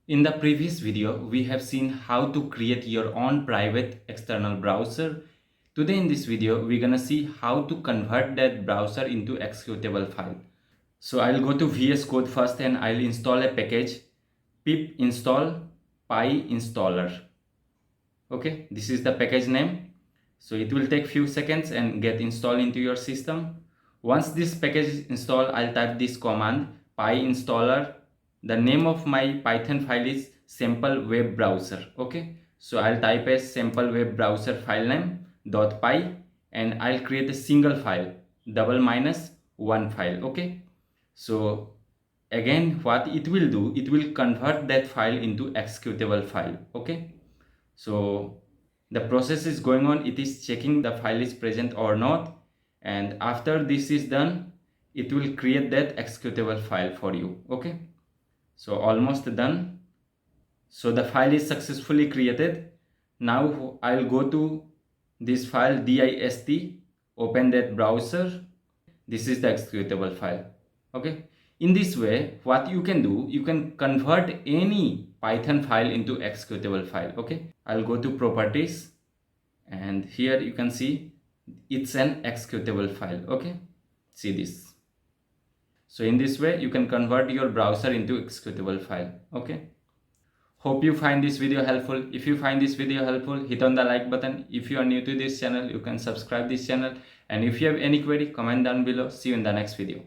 In the previous video, we have seen how to create your own private external browser. Today in this video, we're gonna see how to convert that browser into executable file. So I'll go to VS Code first and I'll install a package pip install PyInstaller. Okay, this is the package name. So it will take few seconds and get installed into your system. Once this package is installed, I'll type this command PyInstaller. The name of my Python file is sample web browser. Okay, so I'll type a sample web browser file name .py and I'll create a single file --1 file. Okay, so again what it will do, it will convert that file into executable file. Okay, so the process is going on. It is checking the file is present or not, and after this is done, it will create that executable file for you. Okay, so almost done. So the file is successfully created. Now I'll go to this file dist, open that browser. This is the executable file. Okay, in this way what you can do, you can convert any Python file into executable file. Okay, I'll go to properties and here you can see it's an executable file. Okay, see this. So in this way you can convert your browser into executable file. Okay, hope you find this video helpful. If you find this video helpful, hit on the like button. If you are new to this channel, you can subscribe this channel, and if you have any query, comment down below. See you in the next video.